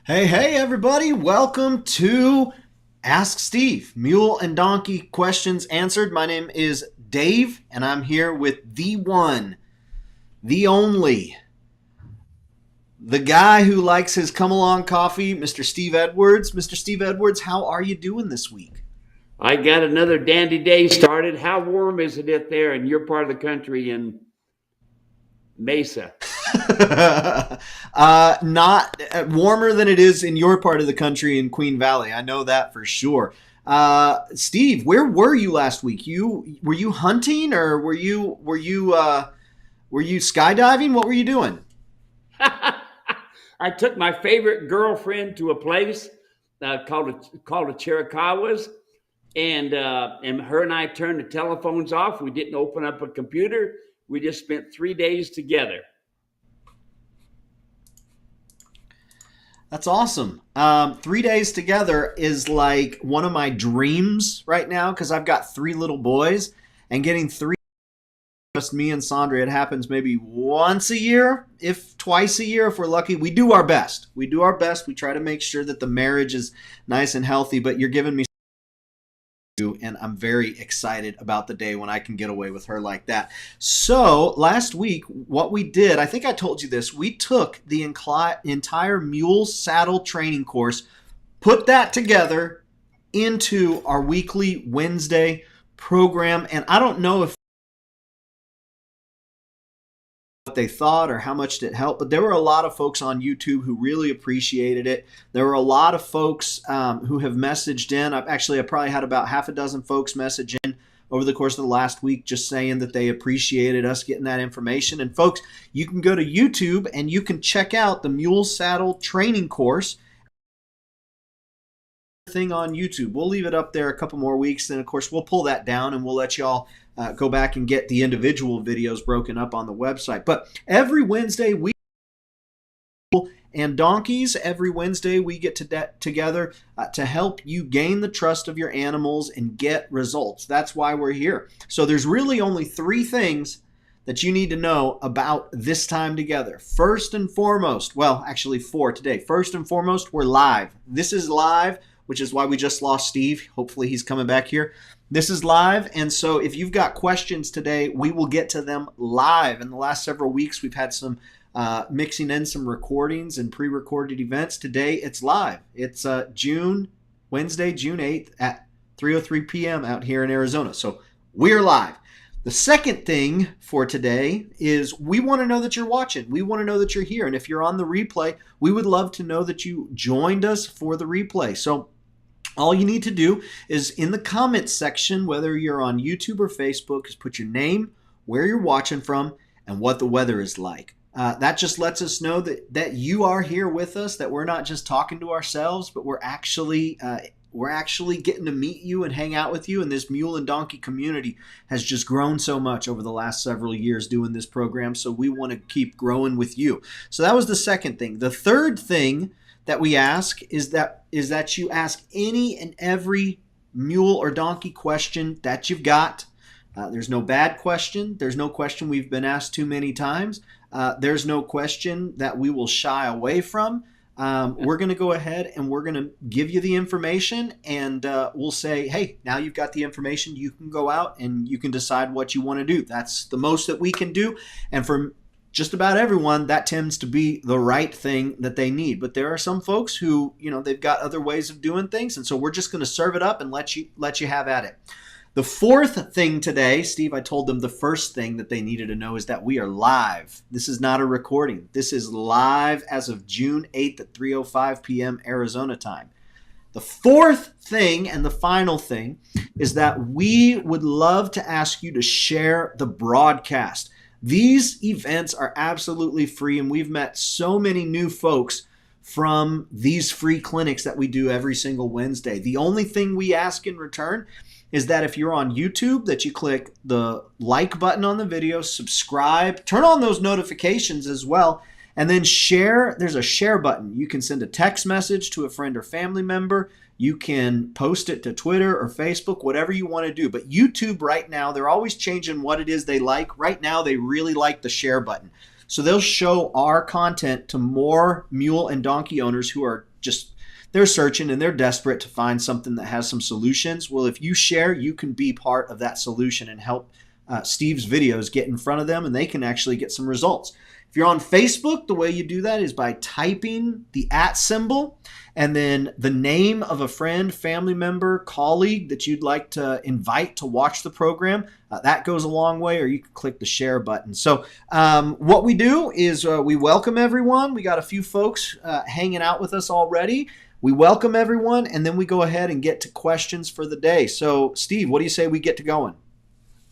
Hey, everybody. Welcome to Ask Steve. Mule and Donkey questions answered. My name is Dave, and I'm here with the one, the only, the guy who likes his come along coffee, Mr. Steve Edwards. Mr. Steve Edwards, how are you doing this week? I got another dandy day started. How warm is it up there in your part of the country in Mesa? Not warmer than it is in your part of the country in Queen Valley. I know that for sure. Steve, where were you last week? Were you hunting or were you skydiving? What were you doing? I took my favorite girlfriend to a place called a Chiricahuas, and her and I turned the telephones off. We didn't open up a computer. We just spent 3 days together. That's awesome. 3 days together is like one of my dreams right now because I've got three little boys, and getting three, just me and Sandra, it happens maybe once a year, if twice a year, if we're lucky. We do our best. We do our best. We try to make sure that the marriage is nice and healthy, but you're giving me, and I'm very excited about the day when I can get away with her like that. So last week, what we did, I think I told you this, we took the entire mule saddle training course, put that together into our weekly Wednesday program, and I don't know if they thought or how much it helped, but there were a lot of folks on YouTube who really appreciated it. There were a lot of folks who have messaged in. I probably had about half a dozen folks message in over the course of the last week just saying that they appreciated us getting that information. And folks, you can go to YouTube and you can check out the Mule Saddle Training Course thing on YouTube. We'll leave it up there a couple more weeks. Then, of course, we'll pull that down and we'll let y'all go back and get the individual videos broken up on the website. But every Wednesday, and donkeys, every Wednesday we get together to help you gain the trust of your animals and get results. That's why we're here. So there's really only three things that you need to know about this time together. First and foremost, well, actually four today. First and foremost, we're live. This is live, which is why we just lost Steve. Hopefully he's coming back here. This is live, and so if you've got questions today, we will get to them live. In the last several weeks, we've had some mixing in some recordings and pre-recorded events. Today, it's live. It's Wednesday, June 8th at 3:03 p.m. out here in Arizona. So we're live. The second thing for today is we want to know that you're watching. We want to know that you're here. And if you're on the replay, we would love to know that you joined us for the replay. So all you need to do is in the comments section, whether you're on YouTube or Facebook, is put your name, where you're watching from, and what the weather is like. That just lets us know that you are here with us, that we're not just talking to ourselves, but we're actually getting to meet you and hang out with you. And this mule and donkey community has just grown so much over the last several years doing this program. So we want to keep growing with you. So that was the second thing. The third thing that we ask is that you ask any and every mule or donkey question that you've got. There's no bad question. There's no question we've been asked too many times. There's no question that we will shy away from. We're going to go ahead and we're going to give you the information, and we'll say, hey, now you've got the information. You can go out and you can decide what you want to do. That's the most that we can do. And for just about everyone, that tends to be the right thing that they need. But there are some folks who, they've got other ways of doing things. And so we're just going to serve it up and let you have at it. The fourth thing today, Steve, I told them the first thing that they needed to know is that we are live. This is not a recording. This is live as of June 8th at 3:05 p.m. Arizona time. The fourth thing and the final thing is that we would love to ask you to share the broadcast. These events are absolutely free, and we've met so many new folks from these free clinics that we do every single Wednesday. The only thing we ask in return is that if you're on YouTube, that you click the like button on the video, subscribe, turn on those notifications as well, and then share. There's a share button. You can send a text message to a friend or family member. You can post it to Twitter or Facebook, whatever you want to do. But YouTube right now, they're always changing what it is they like. Right now, they really like the share button. So they'll show our content to more mule and donkey owners who are just they're searching and they're desperate to find something that has some solutions. Well, if you share, you can be part of that solution and help Steve's videos get in front of them, and they can actually get some results. If you're on Facebook, the way you do that is by typing the @ symbol and then the name of a friend, family member, colleague that you'd like to invite to watch the program. That goes a long way, or you can click the share button. So what we do is we welcome everyone. We got a few folks hanging out with us already. We welcome everyone, and then we go ahead and get to questions for the day. So, Steve, what do you say we get to going?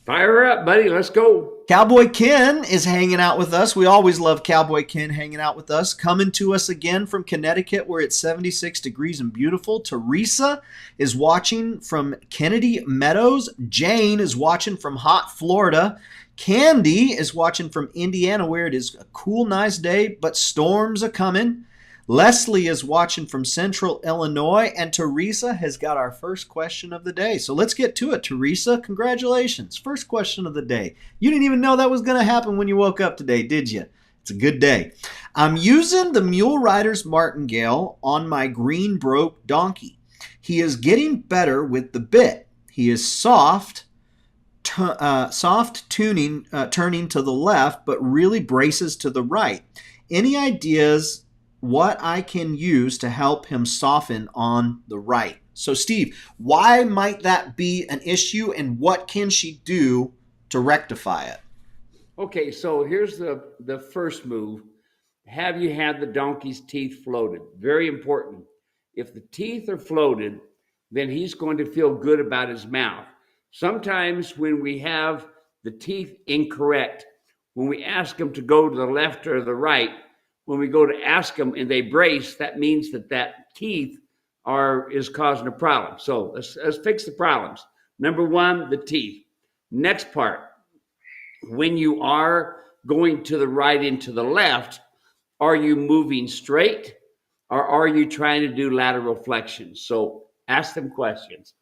Fire up, buddy. Let's go. Cowboy Ken is hanging out with us. We always love Cowboy Ken hanging out with us. Coming to us again from Connecticut, where it's 76 degrees and beautiful. Teresa is watching from Kennedy Meadows. Jane is watching from hot Florida. Candy is watching from Indiana, where it is a cool, nice day, but storms are coming. Leslie is watching from Central Illinois, and Teresa has got our first question of the day. So let's get to it, Teresa. Congratulations. First question of the day. You didn't even know that was going to happen when you woke up today, did you? It's a good day. I'm using the Mule Riders Martingale on my green broke donkey. He is getting better with the bit. He is soft turning to the left, but really braces to the right. Any ideas what I can use to help him soften on the right? So, Steve, why might that be an issue, and what can she do to rectify it? Okay, so here's the first move. Have you had the donkey's teeth floated? Very important. If the teeth are floated, then he's going to feel good about his mouth. Sometimes when we have the teeth incorrect, when we ask him to go to the left or the right, when we go to ask them and they brace, that means that teeth is causing a problem. So let's fix the problems. Number one, the teeth. Next part, when you are going to the right and to the left, are you moving straight, or are you trying to do lateral flexions? So ask them questions.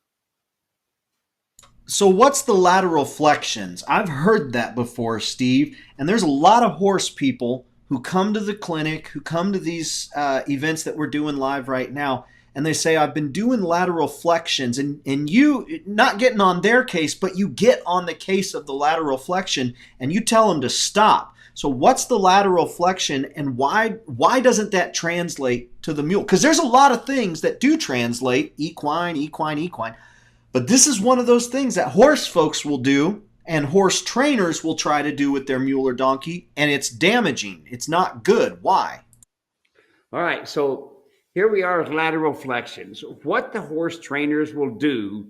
So what's the lateral flexions? I've heard that before, Steve, and there's a lot of horse people who come to the clinic, who come to these events that we're doing live right now, and they say, I've been doing lateral flexions, and you, not getting on their case, but you get on the case of the lateral flexion, and you tell them to stop. So what's the lateral flexion, and why doesn't that translate to the mule? Because there's a lot of things that do translate, equine, but this is one of those things that horse folks will do, and horse trainers will try to do with their mule or donkey, and it's damaging. It's not good. Why? All right, so here we are with lateral flexions. What the horse trainers will do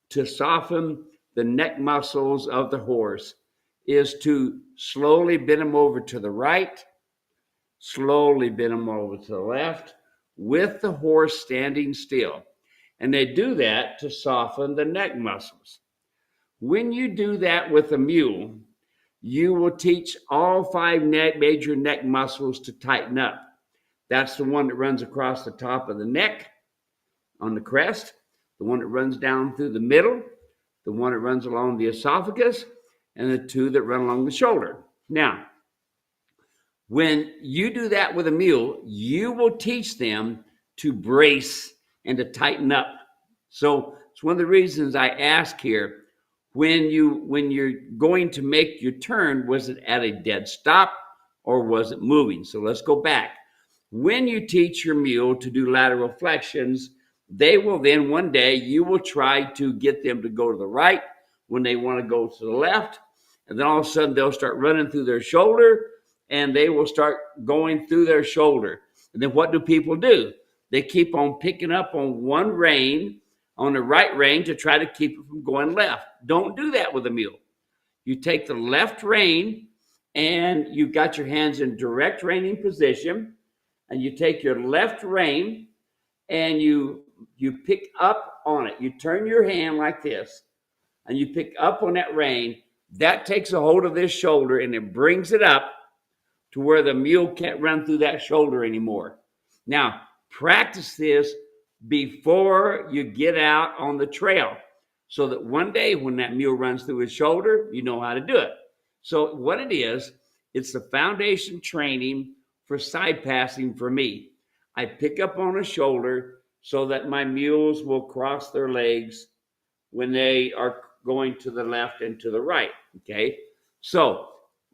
to soften the neck muscles of the horse is to slowly bend them over to the right, slowly bend them over to the left, with the horse standing still. And they do that to soften the neck muscles. When you do that with a mule, you will teach all 5 major neck muscles to tighten up. That's the one that runs across the top of the neck on the crest, the one that runs down through the middle, the one that runs along the esophagus, and the 2 that run along the shoulder. Now, when you do that with a mule, you will teach them to brace and to tighten up. So it's one of the reasons I ask here, when you're going to make your turn, was it at a dead stop or was it moving? So let's go back. When you teach your mule to do lateral flexions, they will then one day, you will try to get them to go to the right when they want to go to the left. And then all of a sudden they'll start running through their shoulder, and they will start going through their shoulder. And then what do people do? They keep on picking up on one rein, on the right rein, to try to keep it from going left. Don't do that with a mule. You take the left rein and you've got your hands in direct reining position, and you take your left rein and you pick up on it. You turn your hand like this and you pick up on that rein. That takes a hold of this shoulder and it brings it up to where the mule can't run through that shoulder anymore. Now, practice this before you get out on the trail, so that one day when that mule runs through his shoulder, you know how to do it. So what it is, it's the foundation training for side passing for me. I pick up on a shoulder so that my mules will cross their legs when they are going to the left and to the right. Okay. So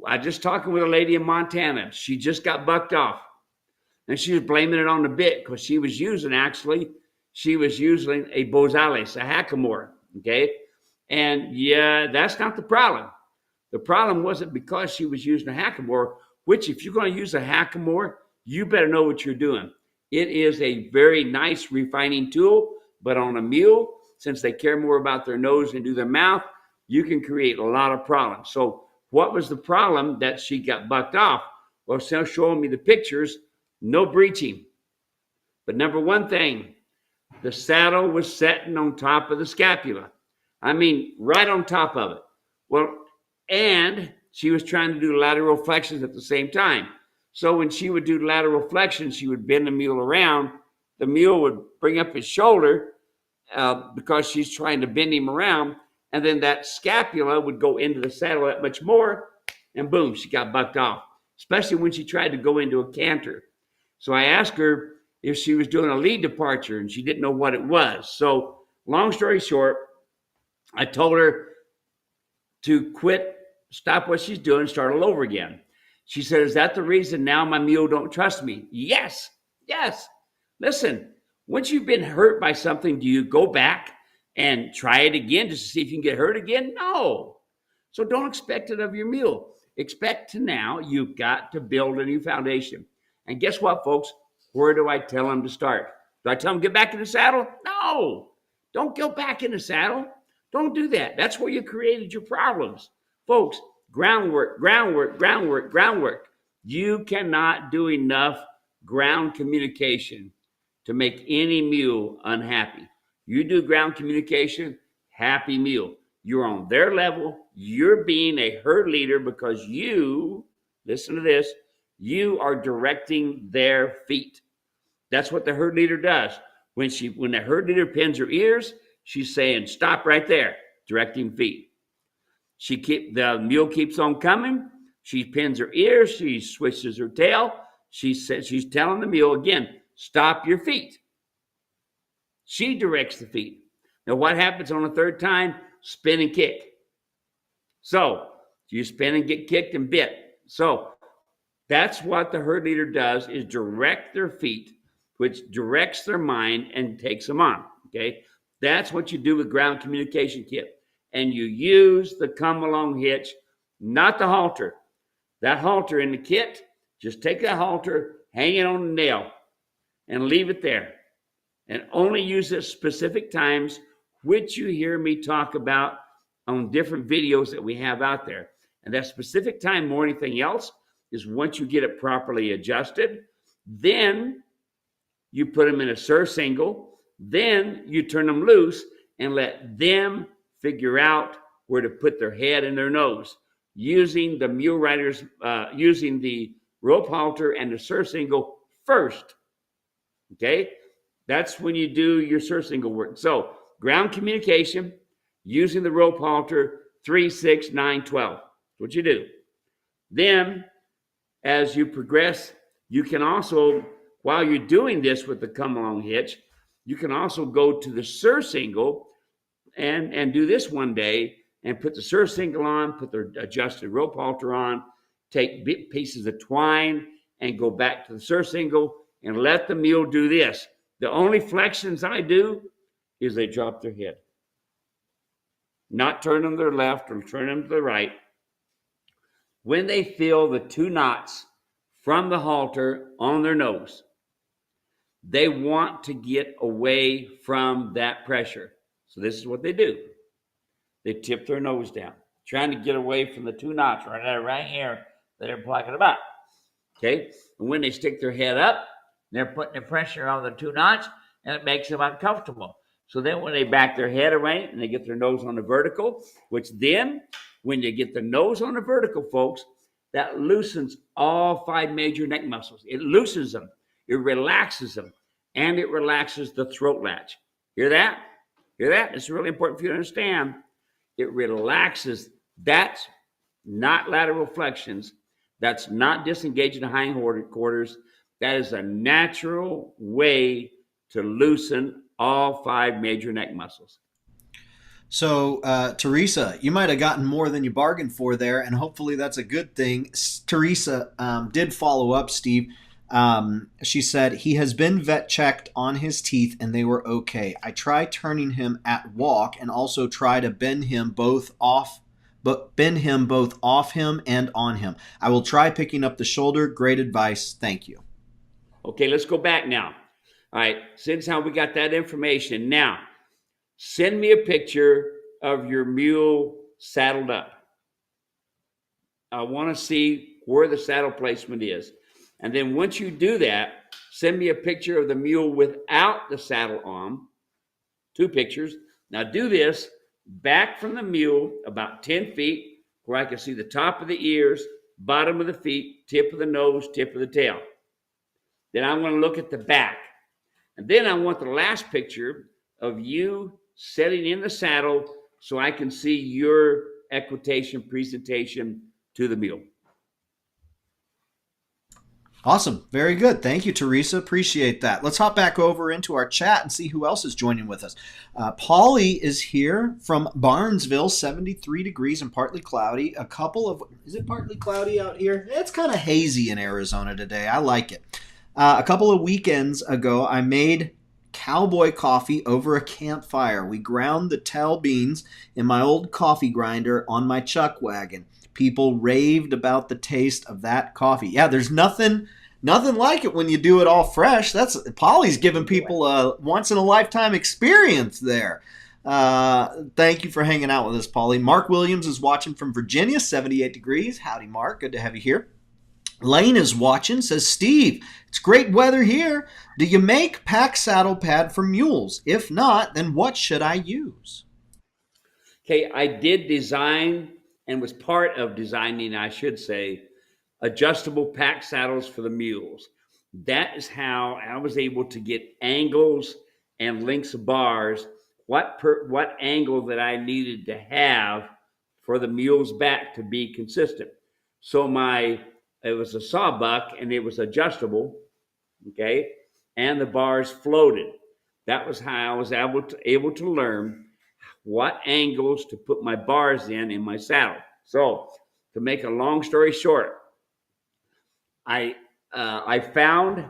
I just talking with a lady in Montana. She just got bucked off. And she was blaming it on the bit because she was using a bozales, a hackamore. Okay. And yeah, that's not the problem. The problem wasn't because she was using a hackamore, which if you're going to use a hackamore, you better know what you're doing. It is a very nice refining tool, but on a mule, since they care more about their nose than do their mouth, you can create a lot of problems. So what was the problem that she got bucked off? Well, still showing me the pictures, no breeching. But number one thing, the saddle was setting on top of the scapula. I mean, right on top of it. Well, and she was trying to do lateral flexions at the same time. So when she would do lateral flexions, she would bend the mule around. The mule would bring up his shoulder because she's trying to bend him around. And then that scapula would go into the saddle that much more. And boom, she got bucked off, especially when she tried to go into a canter. So I asked her if she was doing a lead departure, and she didn't know what it was. So long story short, I told her to quit, stop what she's doing, start all over again. She said, is that the reason now my mule don't trust me? Yes. Listen, once you've been hurt by something, do you go back and try it again just to see if you can get hurt again? No. So don't expect it of your mule. Expect to now you've got to build a new foundation. And guess what, folks? Where do I tell them to start? Do I tell them get back in the saddle? No. Don't go back in the saddle. Don't do that. That's where you created your problems. Folks, groundwork. You cannot do enough ground communication to make any mule unhappy. You do ground communication, happy mule. You're on their level. You're being a herd leader because you, listen to this, you are directing their feet. That's what the herd leader does. When the herd leader pins her ears, she's saying, stop right there, directing feet. The mule keeps on coming. She pins her ears. She switches her tail. She's telling the mule again, stop your feet. She directs the feet. Now, what happens on the third time? Spin and kick. So you spin and get kicked and bit. So that's what the herd leader does, is direct their feet, which directs their mind and takes them on. Okay, that's what you do with ground communication kit. And you use the come along hitch, not the halter. That halter in the kit, just take that halter, hang it on the nail, and leave it there. And only use it specific times, which you hear me talk about on different videos that we have out there. And that specific time more than anything else is once you get it properly adjusted, then you put them in a surcingle, then you turn them loose and let them figure out where to put their head and their nose using the mule riders, using the rope halter and the surcingle first. Okay, that's when you do your surcingle work. So ground communication using the rope halter 3, 6, 9, 12. That's what you do. Then as you progress, you can also, while you're doing this with the come along hitch, you can also go to the surcingle and do this one day and put the surcingle on, put the adjusted rope halter on, take pieces of twine and go back to the surcingle and let the mule do this. The only flexions I do is they drop their head. Not turn them to their left or turn them to the right. When they feel the 2 knots from the halter on their nose, they want to get away from that pressure. So this is what they do. They tip their nose down, trying to get away from the 2 knots right here that they're talking about. Okay? And when they stick their head up, they're putting the pressure on the 2 knots, and it makes them uncomfortable. So then when they back their head away and they get their nose on the vertical, which then when you get the nose on the vertical, folks, that loosens all 5 major neck muscles. It loosens them, it relaxes them, and it relaxes the throat latch. Hear that? Hear that? It's really important for you to understand. It relaxes. That's not lateral flexions. That's not disengaging the hind quarters. That is a natural way to loosen all 5 major neck muscles. So, Teresa, you might have gotten more than you bargained for there, and hopefully that's a good thing. Teresa did follow up, Steve. She said he has been vet checked on his teeth and they were okay. I try turning him at walk and also try to bend him both off him and on him. I will try picking up the shoulder. Great advice. Thank you. Okay, let's go back now. All right, since how we got that information, now send me a picture of your mule saddled up. I want to see where the saddle placement is. And then once you do that, send me a picture of the mule without the saddle on. 2 pictures. Now do this back from the mule about 10 feet where I can see the top of the ears, bottom of the feet, tip of the nose, tip of the tail. Then I want to look at the back. And then I want the last picture of you sitting in the saddle so I can see your equitation presentation to the mule. Awesome. Very good. Thank you, Teresa. Appreciate that. Let's hop back over into our chat and see who else is joining with us. Polly is here from Barnesville, 73 degrees and partly cloudy. Is it partly cloudy out here? It's kind of hazy in Arizona today. I like it. A couple of weekends ago, I made cowboy coffee over a campfire. We ground the tell beans in my old coffee grinder on my chuck wagon. People raved about the taste of that coffee. Yeah, there's nothing like it when you do it all fresh. Polly's giving people a once-in-a-lifetime experience there. Thank you for hanging out with us, Polly. Mark Williams is watching from Virginia, 78 degrees. Howdy, Mark. Good to have you here. Lane is watching, says, Steve, it's great weather here. Do you make pack saddle pad for mules? If not, then what should I use? Okay, I did design and was part of designing, I should say, adjustable pack saddles for the mules. That is how I was able to get angles and lengths of bars, what angle that I needed to have for the mule's back to be consistent. So it was a sawbuck and it was adjustable, okay, and the bars floated. That was how I was able to learn what angles to put my bars in my saddle. So to make a long story short, I found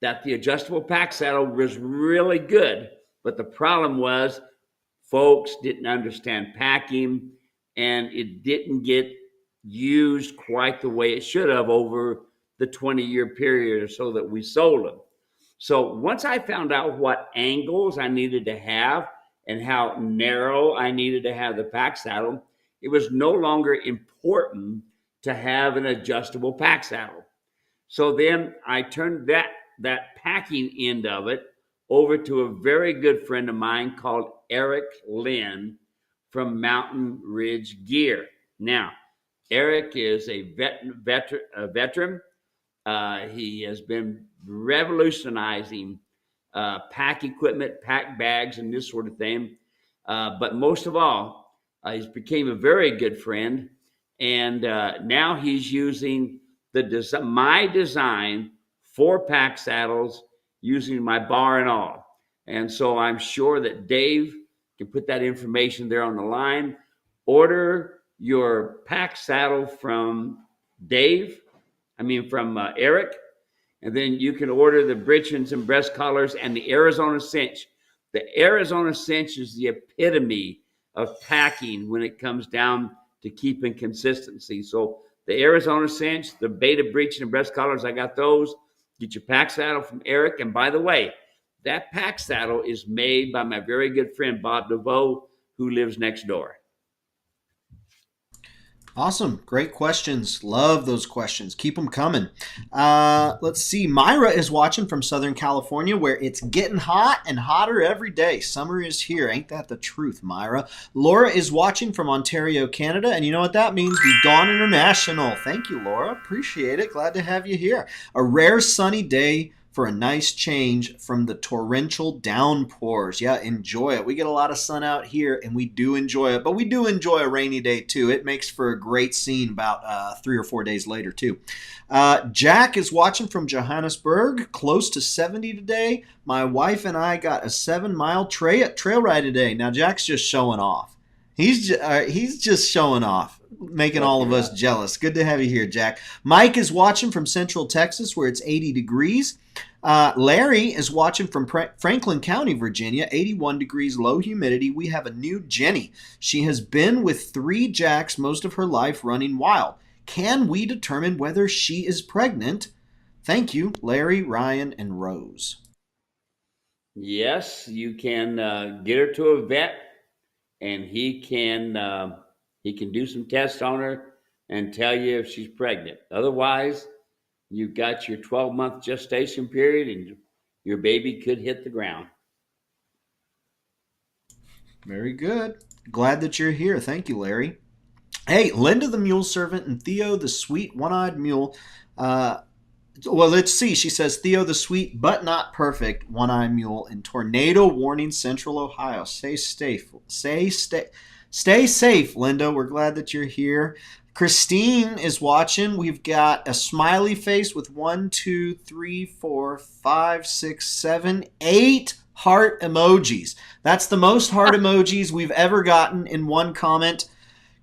that the adjustable pack saddle was really good, but the problem was folks didn't understand packing and it didn't get used quite the way it should have over the 20-year period or so that we sold them. So once I found out what angles I needed to have and how narrow I needed to have the pack saddle, it was no longer important to have an adjustable pack saddle. So then I turned that packing end of it over to a very good friend of mine called Eric Lynn from Mountain Ridge Gear. Now, Eric is a veteran. He has been revolutionizing pack equipment, pack bags, and this sort of thing. But most of all, he's became a very good friend. And now he's using my design for pack saddles using my bar and all. And so I'm sure that Dave can put that information there on the line. Order your pack saddle from Eric, and then you can order the breechings and breast collars and the Arizona cinch. The Arizona cinch is the epitome of packing when it comes down to keeping consistency. So the Arizona cinch, the beta breeching and breast collars, I got those. Get your pack saddle from Eric. And by the way, that pack saddle is made by my very good friend Bob DeVoe, who lives next door. Awesome. Great questions. Love those questions. Keep them coming. Let's see. Myra is watching from Southern California where it's getting hot and hotter every day. Summer is here. Ain't that the truth, Myra? Laura is watching from Ontario, Canada. And you know what that means? We've gone international. Thank you, Laura. Appreciate it. Glad to have you here. A rare sunny day for a nice change from the torrential downpours. Yeah, enjoy it. We get a lot of sun out here, and we do enjoy it, but we do enjoy a rainy day too. It makes for a great scene about 3 or 4 days later too. Jack is watching from Johannesburg, close to 70 today. My wife and I got a 7-mile trail ride today. Now Jack's just showing off. He's just showing off, making all of us jealous. Good to have you here, Jack. Mike is watching from Central Texas, where it's 80 degrees. Larry is watching from Franklin County, Virginia, 81 degrees, low humidity. We have a new Jenny. She has been with 3 Jacks most of her life running wild. Can we determine whether she is pregnant? Thank you, Larry, Ryan, and Rose. Yes, you can get her to a vet, and he can do some tests on her and tell you if she's pregnant. Otherwise, you've got your 12-month gestation period, and your baby could hit the ground. Very good. Glad that you're here. Thank you, Larry. Hey, Linda the Mule Servant and Theo the Sweet One-Eyed Mule. Well, let's see. She says, Theo the Sweet but not perfect One-Eyed Mule in tornado warning Central Ohio. Stay safe, Linda. We're glad that you're here. Christine is watching. We've got a smiley face with 1, 2, 3, 4, 5, 6, 7, 8 heart emojis. That's the most heart emojis we've ever gotten in one comment.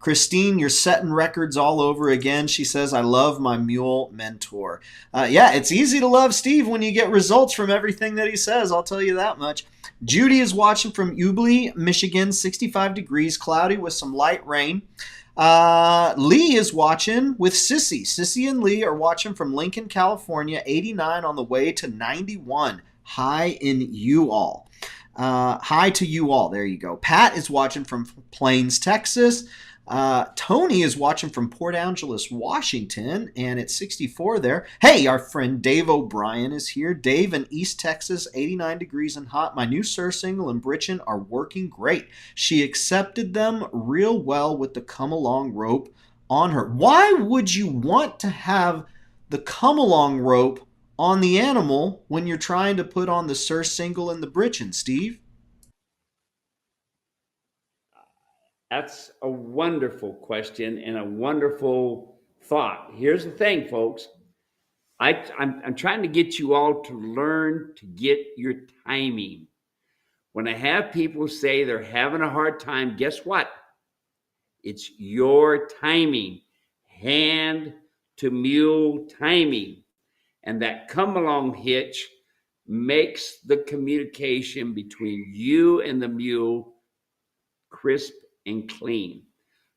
Christine, you're setting records all over again. She says, I love my mule mentor. Yeah, it's easy to love Steve when you get results from everything that he says. I'll tell you that much. Judy is watching from Ubly, Michigan, 65 degrees, cloudy with some light rain. Lee is watching with Sissy. Sissy and Lee are watching from Lincoln, California, 89 on the way to 91. Hi in you all. Hi to you all. There you go. Pat is watching from Plains, Texas. Tony is watching from Port Angeles, Washington, and it's 64 there. Hey, our friend Dave O'Brien is here. Dave in East Texas, 89 degrees and hot. My new Surcingle and Britchin are working great. She accepted them real well with the come-along rope on her. Why would you want to have the come-along rope on the animal when you're trying to put on the Surcingle and the Britchin, Steve? That's a wonderful question and a wonderful thought. Here's the thing, folks. I'm trying to get you all to learn to get your timing. When I have people say they're having a hard time, guess what? It's your timing. Hand to mule timing. And that come along hitch makes the communication between you and the mule crisp and clean.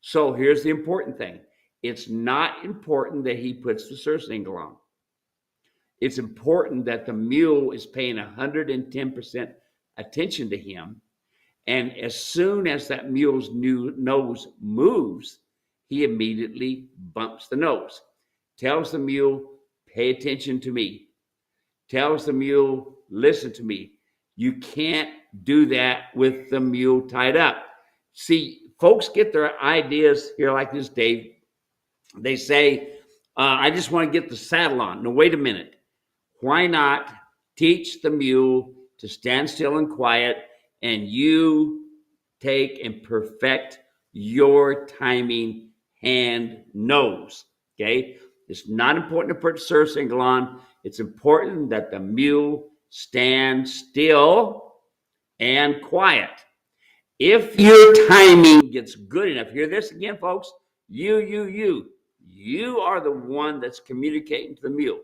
So here's the important thing. It's not important that he puts the surcingle on. It's important that the mule is paying 110% attention to him. And as soon as that mule's nose moves, he immediately bumps the nose. Tells the mule, pay attention to me. Tells the mule, listen to me. You can't do that with the mule tied up. See, folks get their ideas here like this, Dave. They say, I just want to get the saddle on. No, wait a minute. Why not teach the mule to stand still and quiet, and you take and perfect your timing hand nose, okay? It's not important to put the surcingle on. It's important that the mule stand still and quiet. If your timing gets good enough, hear this again, folks. You are the one that's communicating to the mule.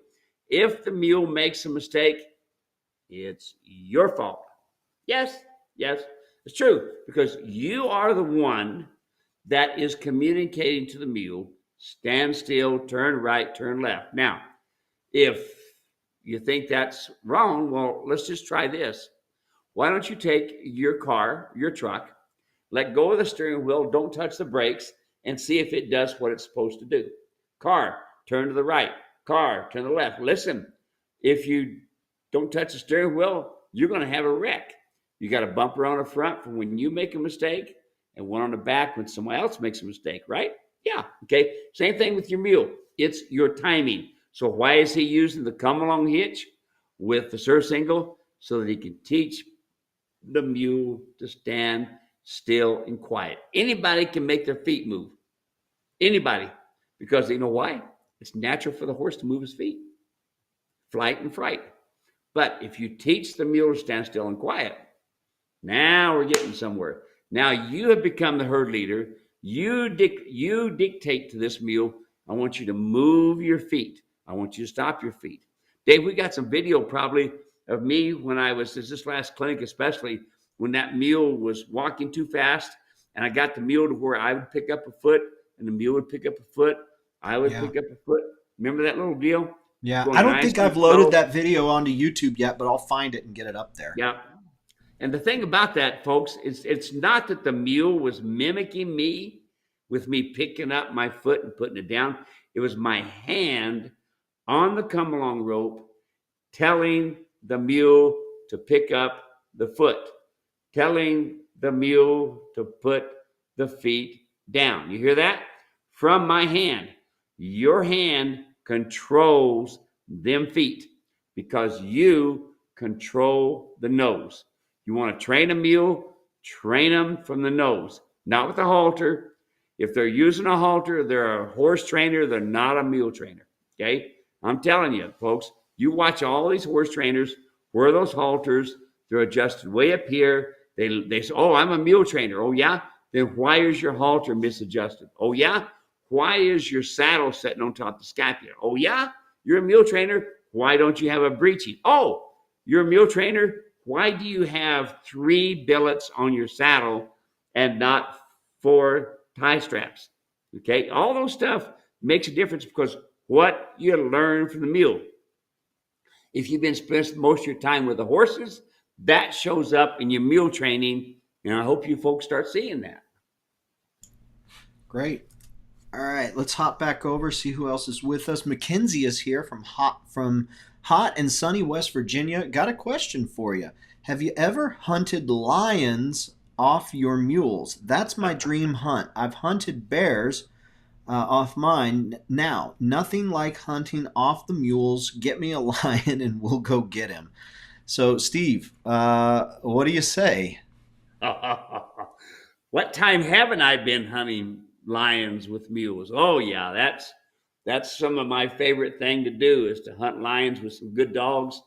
If the mule makes a mistake, it's your fault. Yes, it's true, because you are the one that is communicating to the mule, stand still, turn right, turn left. Now, if you think that's wrong, well, let's just try this. Why don't you take your car, your truck, let go of the steering wheel, don't touch the brakes, and see if it does what it's supposed to do. Car, turn to the right. Car, turn to the left. Listen, if you don't touch the steering wheel, you're going to have a wreck. You got a bumper on the front for when you make a mistake, and one on the back when someone else makes a mistake, right? Yeah, okay. Same thing with your mule. It's your timing. So why is he using the come along hitch? with the Surcingle so that he can teach the mule to stand still and quiet. Anybody can make their feet move. Anybody. Because you know why? It's natural for the horse to move his feet. Flight and fright. But if you teach the mule to stand still and quiet, now we're getting somewhere. Now you have become the herd leader. You dictate to this mule, I want you to move your feet. I want you to stop your feet. Dave, we got some video probably of me when I was, this last clinic especially, when that mule was walking too fast, and I got the mule to where I would pick up a foot, and the mule would pick up a foot. I would pick up a foot. Remember that little deal? Yeah, I don't think I've loaded that video onto YouTube yet, but I'll find it and get it up there. Yeah. And the thing about that, folks, is it's not that the mule was mimicking me with me picking up my foot and putting it down. It was my hand on the come-along rope telling the mule to pick up the foot, telling the mule to put the feet down. You hear that? From my hand. Your hand controls them feet because you control the nose. You want to train a mule, train them from the nose, not with a halter. If they're using a halter, they're a horse trainer. They're not a mule trainer. Okay? I'm telling you, folks, you watch all these horse trainers wear those halters. They're adjusted way up here. They say, oh, I'm a mule trainer. Oh, yeah? Then why is your halter misadjusted? Oh, yeah? Why is your saddle sitting on top of the scapula? Oh, yeah? You're a mule trainer. Why don't you have a breeching? Oh, you're a mule trainer. Why do you have 3 billets on your saddle and not 4 tie straps? Okay, all those stuff makes a difference because what you learn from the mule. If you've been spending most of your time with the horses, that shows up in your mule training, and I hope you folks start seeing that. Great. All right, let's hop back over, see who else is with us. Mackenzie is here from hot and sunny West Virginia. Got a question for you. Have you ever hunted lions off your mules? That's my dream hunt. I've hunted bears off mine. Now, nothing like hunting off the mules. Get me a lion and we'll go get him. So, Steve, what do you say? What time haven't I been hunting lions with mules? Oh, yeah, that's some of my favorite thing to do is to hunt lions with some good dogs.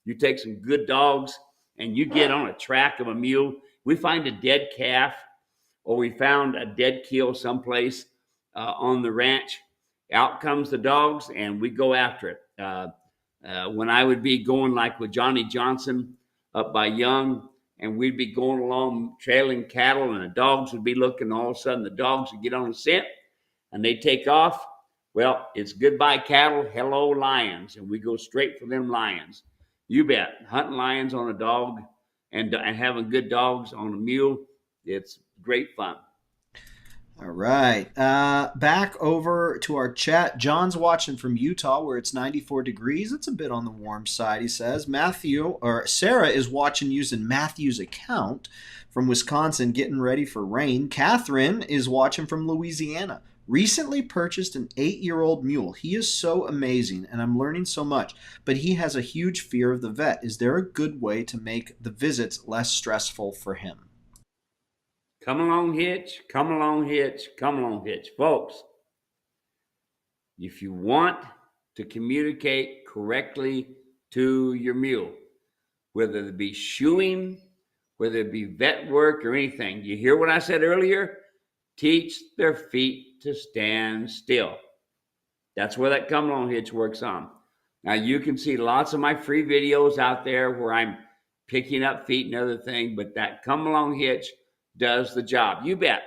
You take some good dogs and you get on a track of a mule. We find a dead calf or we found a dead kill someplace on the ranch. Out comes the dogs and we go after it. When I would be going like with Johnny Johnson up by Young, and we'd be going along trailing cattle and the dogs would be looking, all of a sudden the dogs would get on the scent and they'd take off. Well, it's goodbye cattle, hello lions, and we go straight for them lions. You bet. Hunting lions on a dog and having good dogs on a mule, it's great fun. All right. Back over to our chat. John's watching from Utah where it's 94 degrees. It's a bit on the warm side, he says. Sarah is watching using Matthew's account from Wisconsin, getting ready for rain. Catherine is watching from Louisiana. Recently purchased an 8-year-old mule. He is so amazing, and I'm learning so much, but he has a huge fear of the vet. Is there a good way to make the visits less stressful for him? Come along, Hitch. Come along, Hitch. Come along, Hitch. Folks, if you want to communicate correctly to your mule, whether it be shoeing, whether it be vet work or anything, you hear what I said earlier? Teach their feet to stand still. That's where that come along hitch works on. Now, you can see lots of my free videos out there where I'm picking up feet and other things, but that come along hitch does the job. You bet.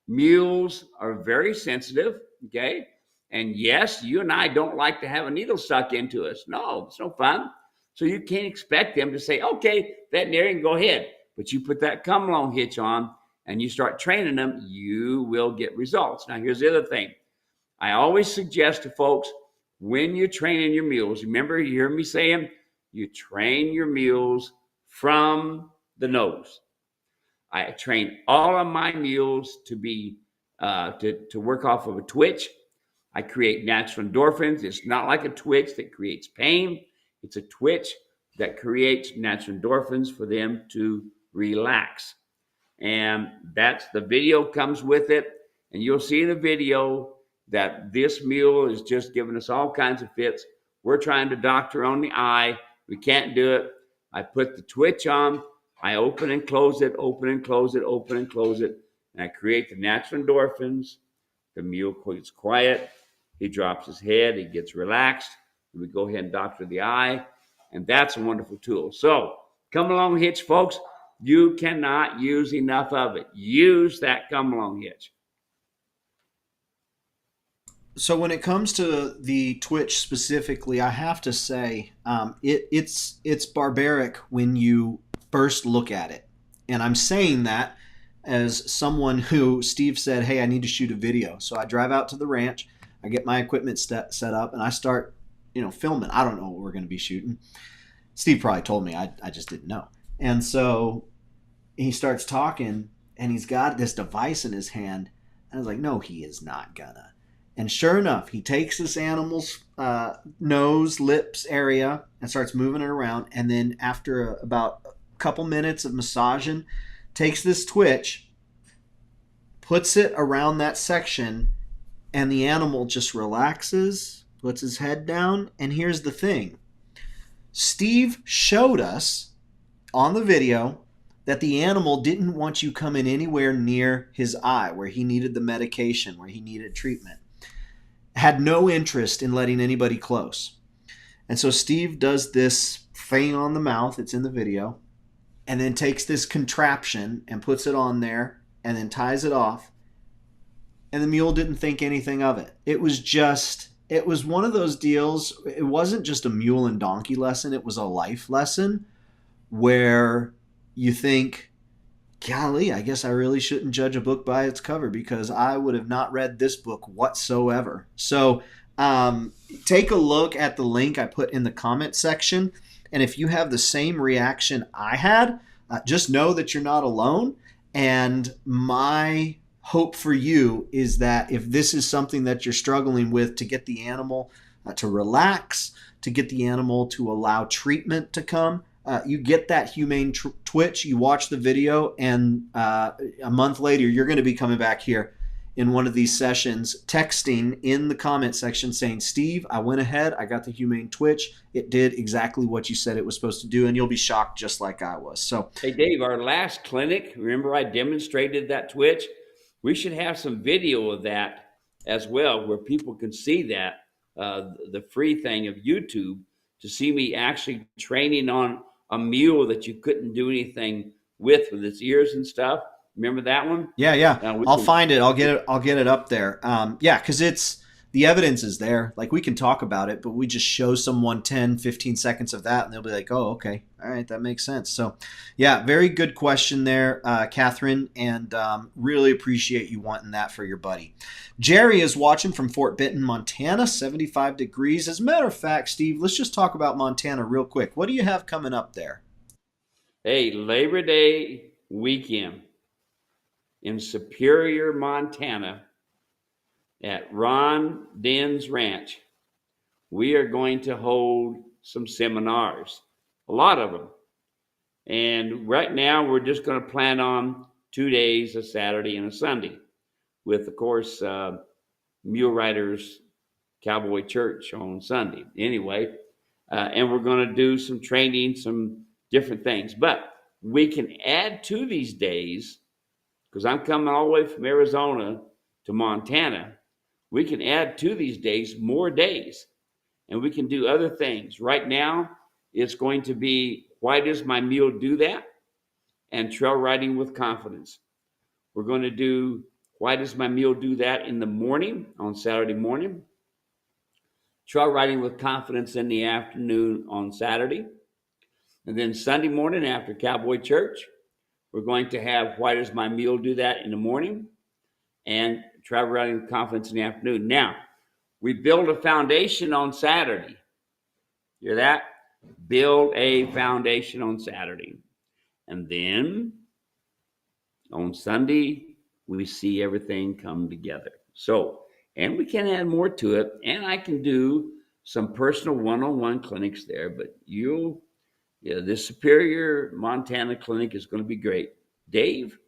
Mules are very sensitive, okay? And yes, you and I don't like to have a needle stuck into us. No, it's no fun. So you can't expect them to say, okay, veterinarian, go ahead. But you put that come along hitch on and you start training them, you will get results. Now, here's the other thing. I always suggest to folks, when you're training your mules, remember, you hear me saying, you train your mules from the nose. I train all of my mules to be to work off of a twitch. I create natural endorphins. It's not like a twitch that creates pain. It's a twitch that creates natural endorphins for them to relax. And that's the video comes with it. And you'll see in the video that this mule is just giving us all kinds of fits. We're trying to doctor on the eye. We can't do it. I put the twitch on. I open and close it, open and close it, open and close it. And I create the natural endorphins. The mule gets quiet. He drops his head. He gets relaxed. And we go ahead and doctor the eye. And that's a wonderful tool. So come along hitch, folks. You cannot use enough of it. Use that come along hitch. So when it comes to the twitch specifically, I have to say it's barbaric when you first look at it. And I'm saying that as someone who, Steve said, hey, I need to shoot a video. So I drive out to the ranch, I get my equipment set up, and I start, filming. I don't know what we're going to be shooting. Steve probably told me. I just didn't know. And so he starts talking, and he's got this device in his hand. And I was like, no, he is not gonna. And sure enough, he takes this animal's nose, lips area and starts moving it around. And then after about a couple minutes of massaging, takes this twitch, puts it around that section, and the animal just relaxes, puts his head down. And here's the thing. Steve showed us on the video that the animal didn't want you coming anywhere near his eye where he needed the medication, where he needed treatment. Had no interest in letting anybody close. And so Steve does this thing on the mouth, it's in the video, and then takes this contraption and puts it on there and then ties it off. And the mule didn't think anything of it. It was one of those deals. It wasn't just a mule and donkey lesson. It was a life lesson where you think, golly, I guess I really shouldn't judge a book by its cover, because I would have not read this book whatsoever. So take a look at the link I put in the comment section. And if you have the same reaction I had, just know that you're not alone. And my hope for you is that if this is something that you're struggling with, to get the animal to relax, to get the animal to allow treatment to come, you get that humane twitch, you watch the video, and a month later, you're going to be coming back here in one of these sessions, texting in the comment section saying, Steve, I went ahead, I got the humane twitch. It did exactly what you said it was supposed to do, and you'll be shocked just like I was. So, hey, Dave, our last clinic, remember I demonstrated that twitch? We should have some video of that as well, where people can see that, the free thing of YouTube, to see me actually training on a mule that you couldn't do anything with its ears and stuff. Remember that one? Yeah. I'll find it. I'll get it up there. Because it's the evidence is there. Like, we can talk about it, but we just show someone 10, 15 seconds of that, and they'll be like, oh, okay. All right, that makes sense. So, yeah, very good question there, Catherine, and really appreciate you wanting that for your buddy. Jerry is watching from Fort Benton, Montana, 75 degrees. As a matter of fact, Steve, let's just talk about Montana real quick. What do you have coming up there? Hey, Labor Day weekend in Superior, Montana, at Ron Den's Ranch, we are going to hold some seminars, a lot of them. And right now, we're just going to plan on 2 days, a Saturday and a Sunday, with, of course, Mule Riders Cowboy Church on Sunday. Anyway, and we're going to do some training, some different things. But we can add to these days, because I'm coming all the way from Arizona to Montana. We can add to these days more days, and we can do other things. Right now, it's going to be Why Does My Mule Do That? And Trail Riding with Confidence. We're going to do Why Does My Mule Do That in the morning, on Saturday morning. Trail Riding with Confidence in the afternoon on Saturday. And then Sunday morning after Cowboy Church, we're going to have Why Does My Mule Do That in the morning, and Trail Riding with Confidence in the afternoon. Now, we build a foundation on Saturday. Hear that? Build a foundation on Saturday. And then on Sunday, we see everything come together. So, and we can add more to it. And I can do some personal one-on-one clinics there, but you'll Yeah, this Superior Montana clinic is going to be great. Dave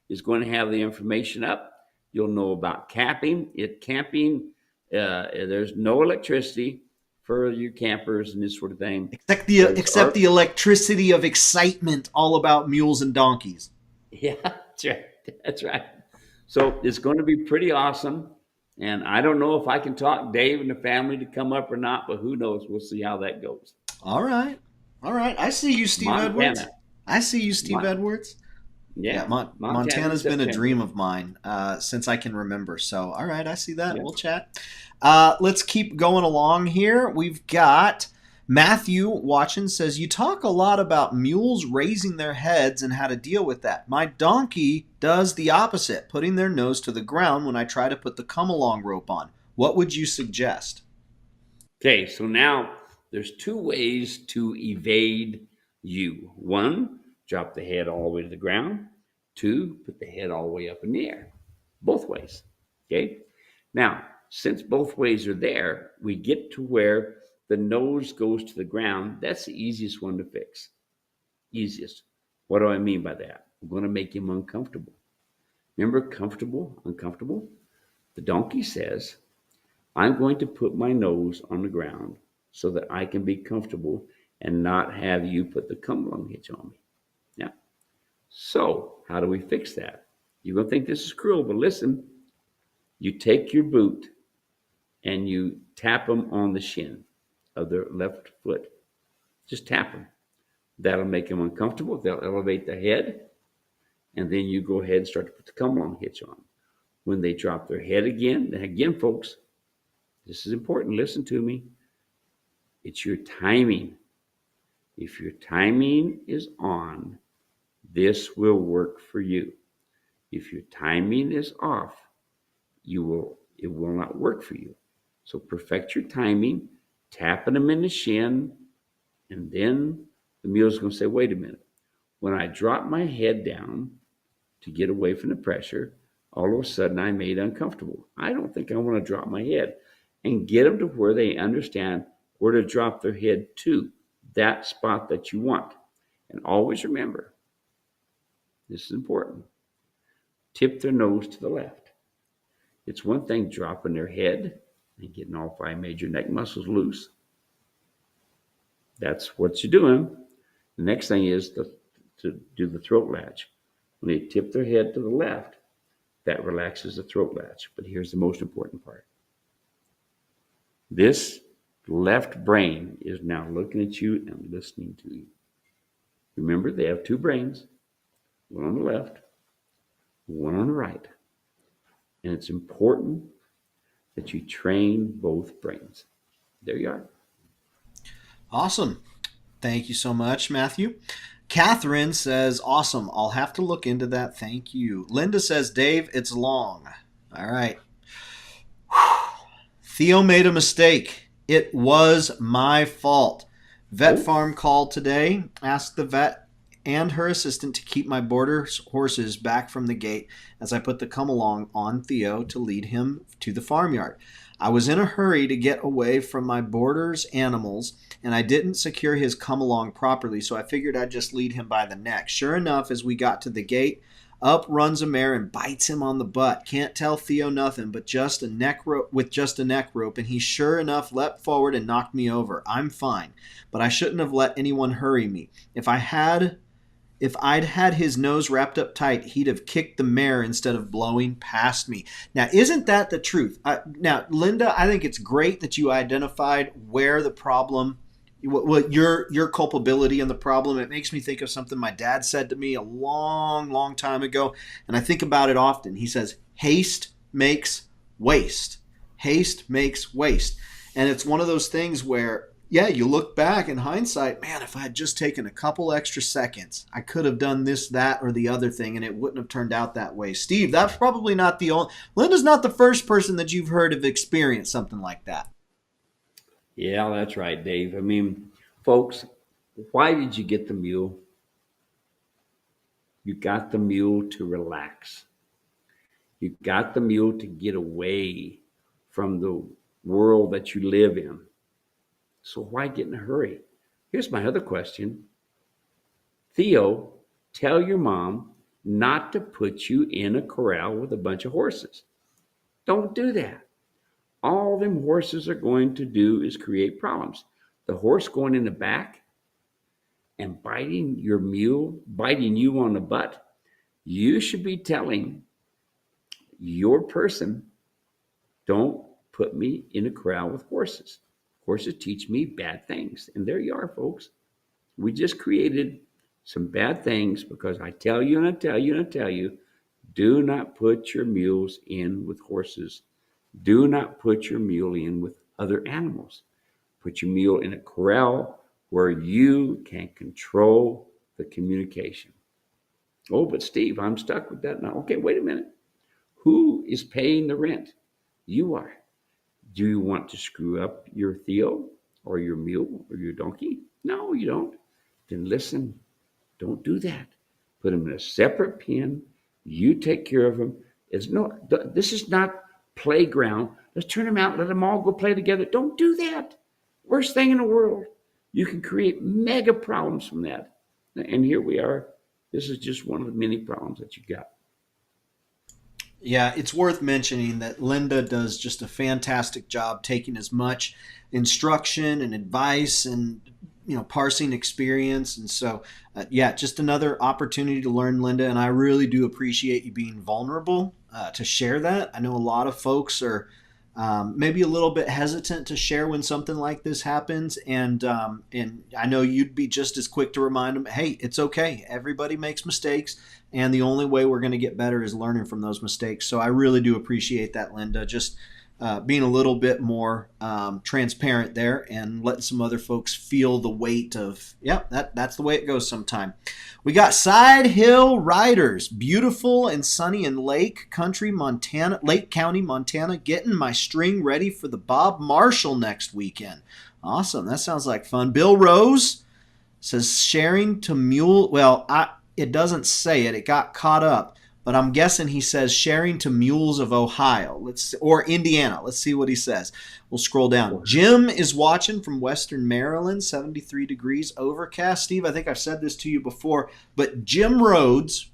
is going to have the information up. You'll know about camping. There's no electricity for your campers and this sort of thing. Except the electricity of excitement all about mules and donkeys. Yeah, that's right. That's right. So it's going to be pretty awesome. And I don't know if I can talk Dave and the family to come up or not, but who knows? We'll see how that goes. All right. All right. I see you, Steve Edwards. Montana. I see you, Steve Edwards. Yeah. Montana's been a dream of mine since I can remember. So, all right. I see that. Yeah. We'll chat. Let's keep going along here. We've got Matthew watching says, you talk a lot about mules raising their heads and how to deal with that. My donkey does the opposite, putting their nose to the ground when I try to put the come-along rope on. What would you suggest? Okay, so now there's two ways to evade you. One, drop the head all the way to the ground. Two, put the head all the way up in the air. Both ways. Okay? Now, since both ways are there, we get to where the nose goes to the ground. That's the easiest one to fix. Easiest. What do I mean by that? I'm going to make him uncomfortable. Remember comfortable, uncomfortable? The donkey says, I'm going to put my nose on the ground so that I can be comfortable and not have you put the come-along hitch on me. Yeah. So how do we fix that? You're going to think this is cruel, but listen. You take your boot and you tap them on the shin of their left foot. Just tap them. That'll make them uncomfortable. They'll elevate the head. And then you go ahead and start to put the come-along hitch on. When they drop their head again, and again, folks, this is important. Listen to me. It's your timing. If your timing is on, this will work for you. If your timing is off, it will not work for you. So perfect your timing, tapping them in the shin, and then the mule's going to say, wait a minute. When I drop my head down to get away from the pressure, all of a sudden I'm made uncomfortable. I don't think I want to drop my head. And get them to where they understand where to drop their head to, that spot that you want. And always remember, this is important, tip their nose to the left. It's one thing dropping their head and getting all 5 major neck muscles loose. That's what you're doing. The next thing is to do the throat latch. When they tip their head to the left, that relaxes the throat latch. But here's the most important part. This left brain is now looking at you and listening to you. Remember, they have 2 brains, one on the left, one on the right. And it's important that you train both brains. There you are. Awesome. Thank you so much, Matthew. Catherine says, awesome. I'll have to look into that. Thank you. Linda says, Dave, it's long. All right. Theo made a mistake. It was my fault. Vet farm called today, asked the vet and her assistant to keep my border horses back from the gate as I put the come-along on Theo to lead him to the farmyard. I was in a hurry to get away from my border's animals, and I didn't secure his come-along properly, so I figured I'd just lead him by the neck. Sure enough, as we got to the gate, up runs a mare and bites him on the butt. Can't tell Theo nothing, but just a neck rope and he sure enough leapt forward and knocked me over. I'm fine, but I shouldn't have let anyone hurry me. If I'd had his nose wrapped up tight, he'd have kicked the mare instead of blowing past me. Now, isn't that the truth? Now, Linda, I think it's great that you identified where the problem, what your culpability in the problem. It makes me think of something my dad said to me a long, long time ago, and I think about it often. He says, haste makes waste. Haste makes waste. And it's one of those things where, yeah, you look back in hindsight, man, if I had just taken a couple extra seconds, I could have done this, that, or the other thing, and it wouldn't have turned out that way. Steve, that's probably not the only, Linda's not the first person that you've heard of experience something like that. Yeah, that's right, Dave. I mean, folks, why did you get the mule? You got the mule to relax. You got the mule to get away from the world that you live in. So why get in a hurry? Here's my other question. Theo, tell your mom not to put you in a corral with a bunch of horses. Don't do that. All them horses are going to do is create problems. The horse going in the back and biting your mule, biting you on the butt, you should be telling your person, don't put me in a corral with horses. Horses teach me bad things. And there you are, folks. We just created some bad things because I tell you and I tell you and I tell you, do not put your mules in with horses. Do not put your mule in with other animals. Put your mule in a corral where you can control the communication. Oh, but Steve, I'm stuck with that now. Okay, wait a minute. Who is paying the rent? You are. Do you want to screw up your Theo or your mule or your donkey? No, you don't. Then listen, don't do that. Put them in a separate pen. You take care of them. This is not playground. Let's turn them out. Let them all go play together. Don't do that. Worst thing in the world. You can create mega problems from that. And here we are. This is just one of the many problems that you got. Yeah, it's worth mentioning that Linda does just a fantastic job taking as much instruction and advice and parsing experience. And so, yeah, just another opportunity to learn, Linda. And I really do appreciate you being vulnerable to share that. I know a lot of folks are maybe a little bit hesitant to share when something like this happens. And I know you'd be just as quick to remind them, hey, it's okay. Everybody makes mistakes. And the only way we're going to get better is learning from those mistakes. So I really do appreciate that, Linda, just being a little bit more transparent there and letting some other folks feel the weight of, that's the way it goes sometime. We got Side Hill Riders, beautiful and sunny in Lake County, Montana, getting my string ready for the Bob Marshall next weekend. Awesome. That sounds like fun. Bill Rose says sharing to mule. Well, it doesn't say it. It got caught up. But I'm guessing he says sharing to mules of Ohio, or Indiana. Let's see what he says. We'll scroll down. Jim is watching from Western Maryland, 73 degrees overcast. Steve, I think I've said this to you before, but Jim Rhodes,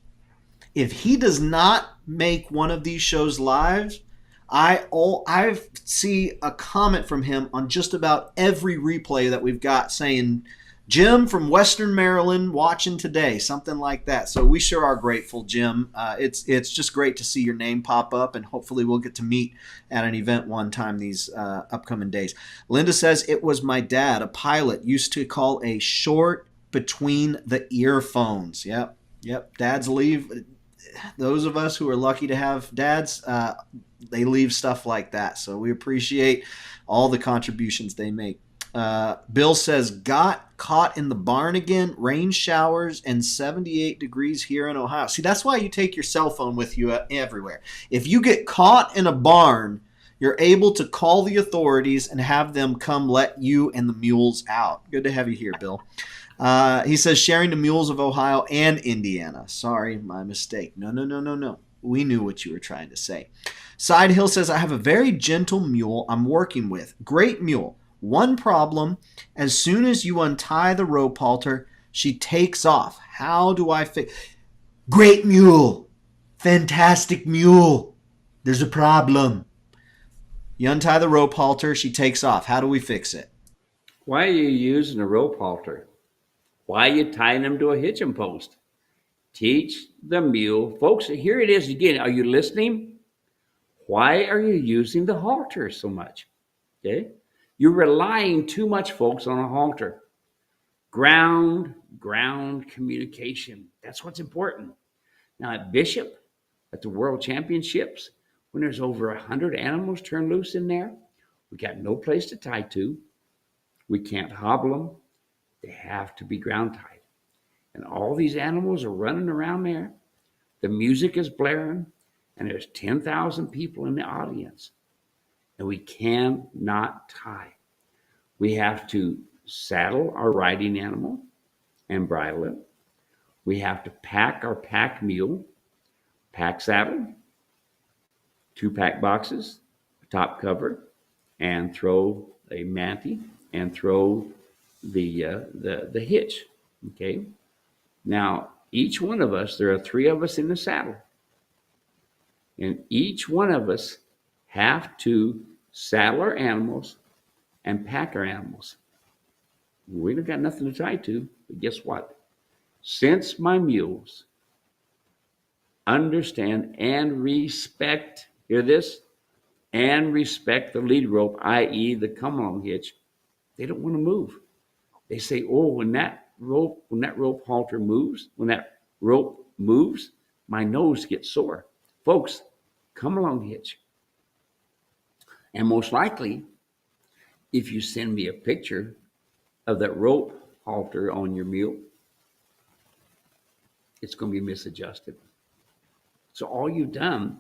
if he does not make one of these shows live, I see a comment from him on just about every replay that we've got saying, Jim from Western Maryland watching today, something like that. So we sure are grateful, Jim. It's just great to see your name pop up, and hopefully we'll get to meet at an event one time these upcoming days. Linda says, it was my dad, a pilot, used to call a short between the earphones. Yep. Dads leave. Those of us who are lucky to have dads, they leave stuff like that. So we appreciate all the contributions they make. Bill says, got caught in the barn again, rain showers and 78 degrees here in Ohio. See, that's why you take your cell phone with you everywhere. If you get caught in a barn, you're able to call the authorities and have them come let you and the mules out. Good to have you here, Bill. He says, sharing the mules of Ohio and Indiana. Sorry, my mistake. No. We knew what you were trying to say. Side Hill says, I have a very gentle mule I'm working with. Great mule. One problem, as soon as you untie the rope halter, she takes off. How do I fix? Great mule. Fantastic mule. There's a problem. You untie the rope halter, she takes off. How do we fix it? Why are you using a rope halter? Why are you tying them to a hitching post? Teach the mule. Folks, here it is again. Are you listening? Why are you using the halter so much? Okay. You're relying too much, folks, on a halter. Ground communication. That's what's important. Now at Bishop, at the World Championships, when there's over 100 animals turned loose in there, we got no place to tie to. We can't hobble them. They have to be ground tied. And all these animals are running around there. The music is blaring, and there's 10,000 people in the audience. And we cannot tie. We have to saddle our riding animal and bridle it. We have to pack our pack mule, pack saddle, 2 pack boxes, a top cover, and throw a mantee and throw the hitch. Okay. Now, each one of us, there are 3 of us in the saddle. And each one of us have to saddle our animals and pack our animals. We don't got nothing to tie to, but guess what? Since my mules understand and respect, hear this, and respect the lead rope, i.e. the come along hitch, they don't want to move. They say, oh, when that rope halter moves, when that rope moves, my nose gets sore. Folks, come along hitch. And most likely, if you send me a picture of that rope halter on your mule, it's going to be misadjusted. So all you've done,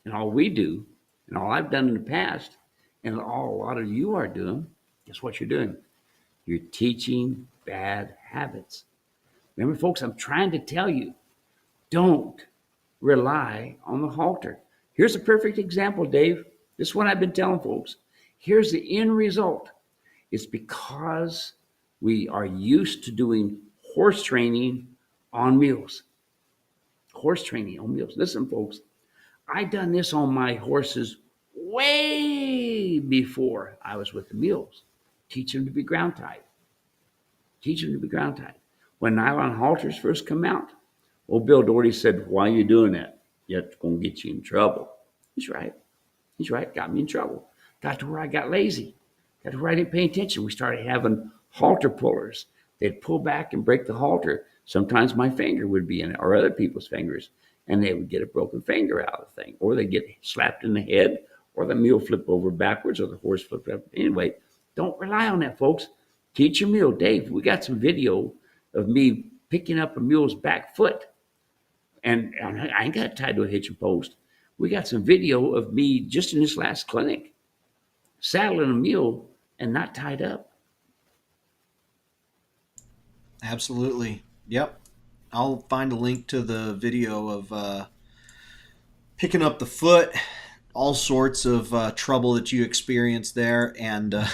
and all we do, and all I've done in the past, and all a lot of you are doing, guess what you're doing? You're teaching bad habits. Remember, folks, I'm trying to tell you, don't rely on the halter. Here's a perfect example, Dave. This is what I've been telling folks. Here's the end result. It's because we are used to doing horse training on mules. Horse training on mules. Listen, folks, I done this on my horses way before I was with the mules. Teach them to be ground tied. Teach them to be ground tied. When nylon halters first come out, old Bill Doherty said, why are you doing that? It's going to get you in trouble. He's right. He's right. Got me in trouble. Got to where I got lazy. Got to where I didn't pay attention. We started having halter pullers. They'd pull back and break the halter. Sometimes my finger would be in it, or other people's fingers, and they would get a broken finger out of the thing, or they get slapped in the head, or the mule flip over backwards, or the horse flip up. Anyway, don't rely on that, folks. Teach your mule. Dave, we got some video of me picking up a mule's back foot, and I ain't got it tied to a hitching post. We got some video of me just in this last clinic saddling a mule and not tied up. Absolutely. Yep. I'll find a link to the video of picking up the foot, all sorts of trouble that you experienced there, and a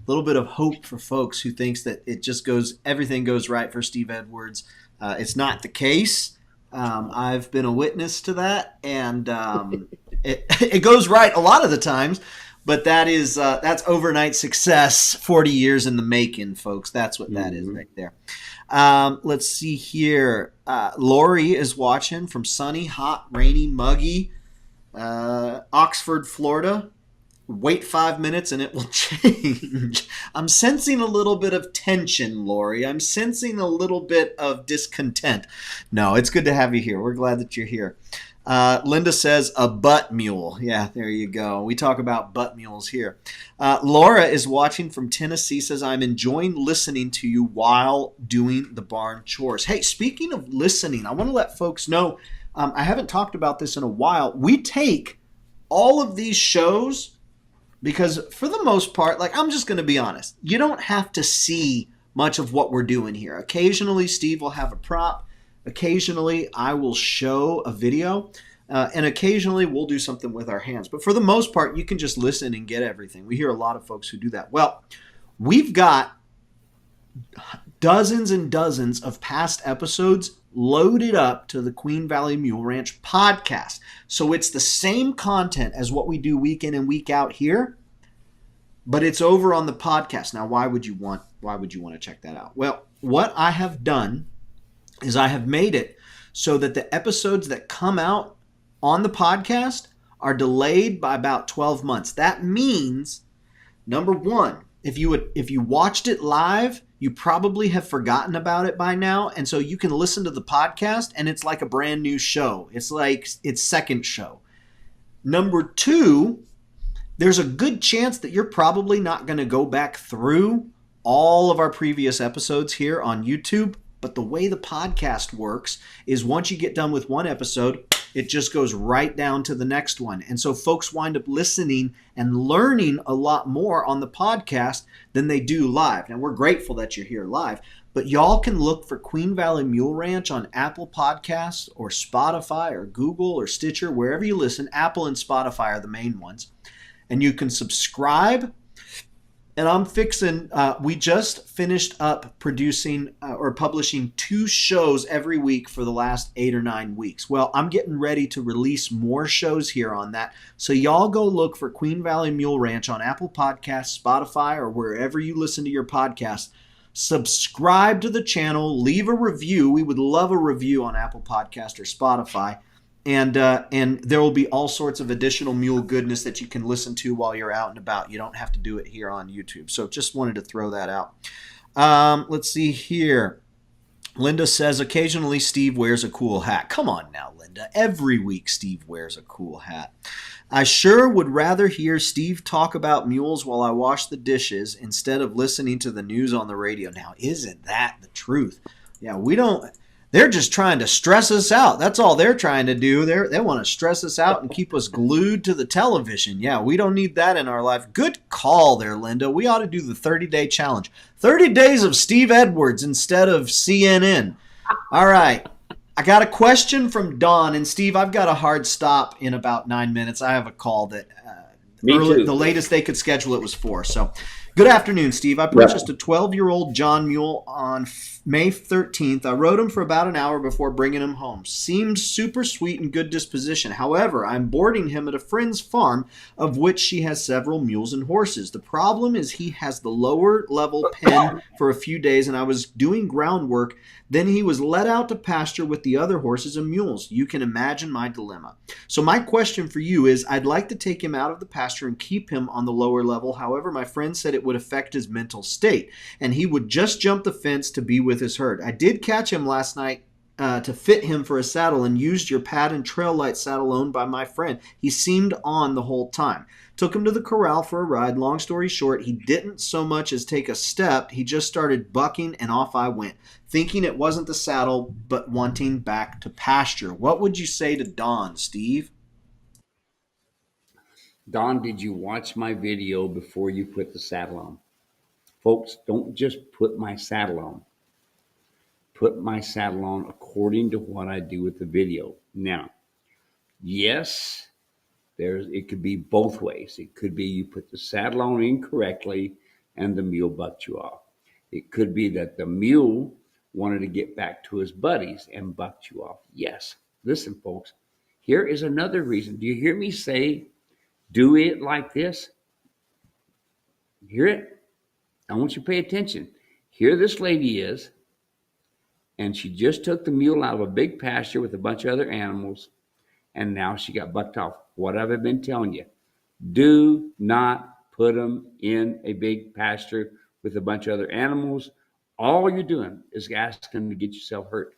little bit of hope for folks who thinks that it just everything goes right for Steve Edwards. It's not the case. I've been a witness to that, and it goes right a lot of the times. But that's overnight success, 40 years in the making, folks. That's what that is right there. Let's see here. Lori is watching from sunny, hot, rainy, muggy Oxford, Florida. Wait 5 minutes and it will change. I'm sensing a little bit of tension, Lori. I'm sensing a little bit of discontent. No, it's good to have you here. We're glad that you're here. Linda says a butt mule. Yeah, there you go. We talk about butt mules here. Laura is watching from Tennessee, says, I'm enjoying listening to you while doing the barn chores. Hey, speaking of listening, I want to let folks know, I haven't talked about this in a while. We take all of these shows because for the most part, like, I'm just going to be honest, you don't have to see much of what we're doing here. Occasionally, Steve will have a prop. Occasionally, I will show a video, and occasionally we'll do something with our hands. But for the most part, you can just listen and get everything. We hear a lot of folks who do that. Well, we've got dozens and dozens of past episodes loaded up to the Queen Valley Mule Ranch podcast. So it's the same content as what we do week in and week out here, but it's over on the podcast. Now, why would you want to check that out? Well, what I have done is I have made it so that the episodes that come out on the podcast are delayed by about 12 months. That means, number one, if you watched it live, you probably have forgotten about it by now. And so you can listen to the podcast and it's like a brand new show. It's like its second show. Number two, there's a good chance that you're probably not going to go back through all of our previous episodes here on YouTube. But the way the podcast works is once you get done with one episode, it just goes right down to the next one. And so folks wind up listening and learning a lot more on the podcast than they do live. Now, we're grateful that you're here live, but y'all can look for Queen Valley Mule Ranch on Apple Podcasts or Spotify or Google or Stitcher, wherever you listen. Apple and Spotify are the main ones. And you can subscribe And I'm fixing, we just finished up producing or publishing 2 shows every week for the last 8 or 9 weeks. Well, I'm getting ready to release more shows here on that. So y'all go look for Queen Valley Mule Ranch on Apple Podcasts, Spotify, or wherever you listen to your podcasts. Subscribe to the channel, leave a review. We would love a review on Apple Podcast or Spotify. And there will be all sorts of additional mule goodness that you can listen to while you're out and about. You don't have to do it here on YouTube. So just wanted to throw that out. Let's see here. Linda says, occasionally Steve wears a cool hat. Come on now, Linda. Every week Steve wears a cool hat. I sure would rather hear Steve talk about mules while I wash the dishes instead of listening to the news on the radio. Now, isn't that the truth? Yeah, we don't... They're just trying to stress us out. That's all they're trying to do. They want to stress us out and keep us glued to the television. Yeah, we don't need that in our life. Good call there, Linda. We ought to do the 30-day challenge. 30 days of Steve Edwards instead of CNN. All right. I got a question from Dawn. And, Steve, I've got a hard stop in about 9 minutes. I have a call that the latest they could schedule it was 4. So, good afternoon, Steve. I purchased a 12-year-old John Mule on May 13th. I rode him for about an hour before bringing him home. Seemed super sweet and good disposition. However, I'm boarding him at a friend's farm, of which she has several mules and horses. The problem is he has the lower level pen for a few days, and I was doing groundwork. Then he was let out to pasture with the other horses and mules. You can imagine my dilemma. So my question for you is, I'd like to take him out of the pasture and keep him on the lower level. However, my friend said it would affect his mental state, and he would just jump the fence to be with his herd. I did catch him last night to fit him for a saddle and used your pad and trail light saddle owned by my friend. He seemed on the whole time. Took him to the corral for a ride. Long story short, he didn't so much as take a step. He just started bucking, and off I went, thinking it wasn't the saddle, but wanting back to pasture. What would you say to Dawn, Steve? Don, did you watch my video before you put the saddle on? Folks, don't just put my saddle on. Put my saddle on according to what I do with the video. Now, yes, it could be both ways. It could be you put the saddle on incorrectly and the mule bucked you off. It could be that the mule wanted to get back to his buddies and bucked you off. Yes. Listen, folks, here is another reason. Do you hear me say, do it like this? Hear it? I want you to pay attention. Here this lady is, and she just took the mule out of a big pasture with a bunch of other animals, and now she got bucked off. What have I been telling you? Do not put them in a big pasture with a bunch of other animals. All you're doing is asking to get yourself hurt.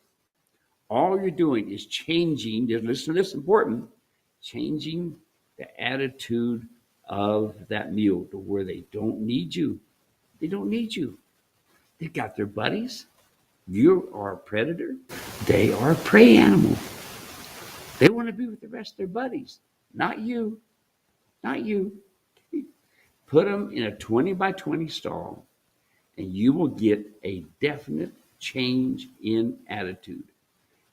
All you're doing is changing, listen to this important, changing the attitude of that mule to where they don't need you. They don't need you. They got their buddies. You are a predator. They are a prey animal. They want to be with the rest of their buddies, not you. Not you. Put them in a 20 by 20 stall, and you will get a definite change in attitude.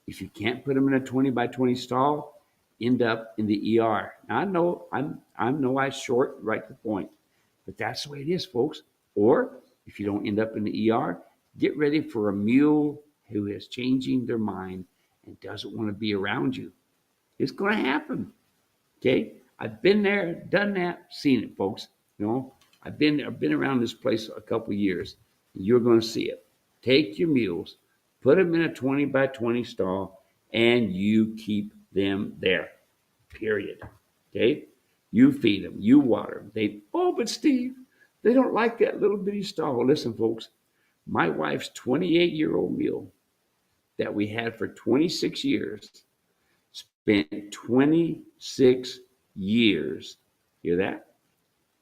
If you can't put them in a 20 by 20 stall, end up in the ER. Now, I know I'm no eyes short, right to the point, but that's the way it is, folks. Or if you don't end up in the ER, get ready for a mule who is changing their mind and doesn't want to be around you. It's going to happen. Okay, I've been there, done that, seen it, folks. You know, I've been around this place a couple of years. You're going to see it. Take your mules, put them in a 20 by 20 stall, and you keep them there. Period. Okay, you feed them, you water them. But Steve, they don't like that little bitty stall. Listen, folks, my wife's 28-year-old mule that we had for 26 years spent 26 years, hear that?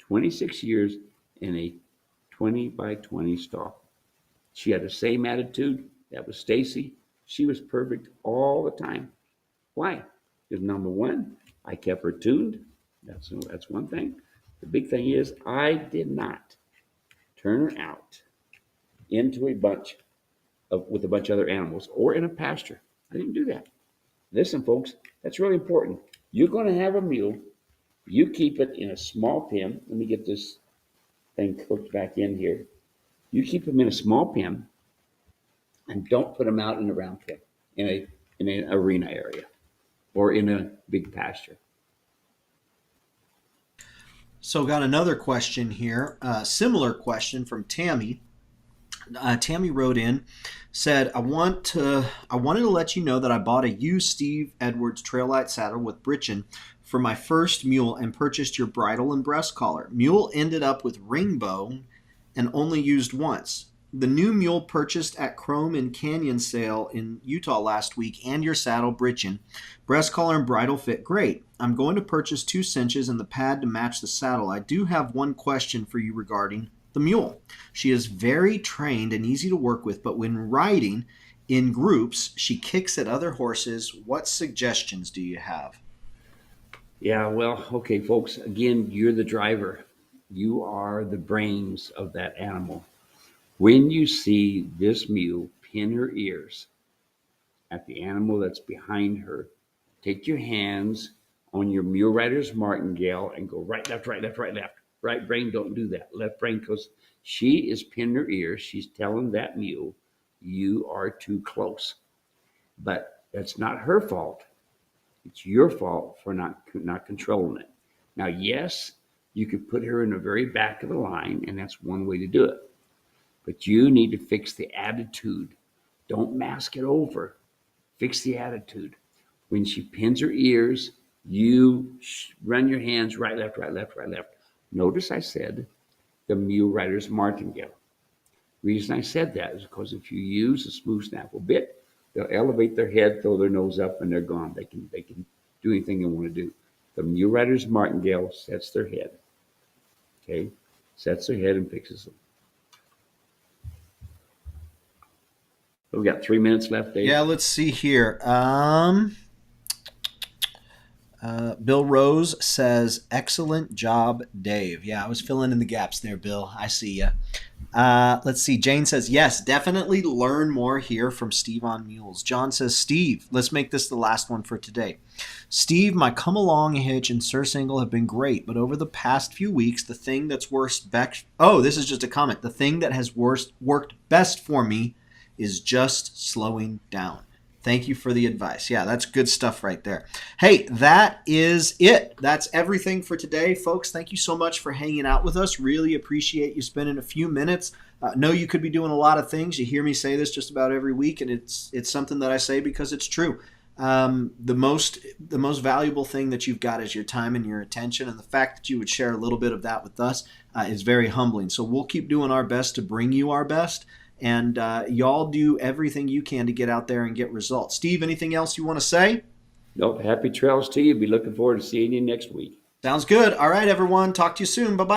26 years in a 20 by 20 stall. She had the same attitude. That was Stacy. She was perfect all the time. Why? Because number one, I kept her tuned. That's one thing. The big thing is I did not turn her out into a bunch with a bunch of other animals or in a pasture. I didn't do that. Listen, folks, that's really important. You're going to have a mule. You keep it in a small pen. Let me get this thing hooked back in here. You keep them in a small pen and don't put them out in a round pen in an arena area or in a big pasture. So got another question here, similar question from Tammy. Tammy wrote in, said, I wanted to let you know that I bought a used Steve Edwards Traillight saddle with Britchin for my first mule and purchased your bridle and breast collar. Mule ended up with ring bone and only used once. The new mule purchased at Chrome and Canyon sale in Utah last week and your saddle Britchin. Breast collar and bridle fit great. I'm going to purchase 2 cinches and the pad to match the saddle. I do have one question for you regarding the mule. She is very trained and easy to work with, but when riding in groups, she kicks at other horses. What suggestions do you have? Yeah, well, okay, folks. Again, you're the driver. You are the brains of that animal. When you see this mule pin her ears at the animal that's behind her, take your hands on your mule rider's martingale and go right, left, right, left, right, left. Right brain, don't do that. Left brain, because she is pinning her ears. She's telling that mule, you are too close. But that's not her fault. It's your fault for not controlling it. Now, yes, you could put her in the very back of the line, and that's one way to do it. But you need to fix the attitude. Don't mask it over. Fix the attitude. When she pins her ears, you run your hands right, left, right, left, right, left. Notice I said the mule rider's martingale. Reason I said that is because if you use a smooth snaffle bit, they'll elevate their head, throw their nose up, and they're gone. They can do anything they want to do. The mule rider's martingale sets their head. Okay? Sets their head and fixes them. We've got 3 minutes left, Dave. Yeah, let's see here. Bill Rose says, excellent job, Dave. Yeah, I was filling in the gaps there, Bill. I see you. Let's see. Jane says, yes, definitely learn more here from Steve on mules. John says, Steve, let's make this the last one for today. Steve, my come along hitch and Surcingle have been great, but over the past few weeks, the thing that's this is just a comment. The thing that has worked best for me is just slowing down. Thank you for the advice. Yeah, that's good stuff right there. Hey, that is it. That's everything for today, folks. Thank you so much for hanging out with us. Really appreciate you spending a few minutes. Know you could be doing a lot of things. You hear me say this just about every week, and it's something that I say because it's true. The most valuable thing that you've got is your time and your attention, and the fact that you would share a little bit of that with us is very humbling. So we'll keep doing our best to bring you our best. And y'all do everything you can to get out there and get results. Steve, anything else you want to say? Nope. Happy trails to you. Be looking forward to seeing you next week. Sounds good. All right, everyone. Talk to you soon. Bye-bye.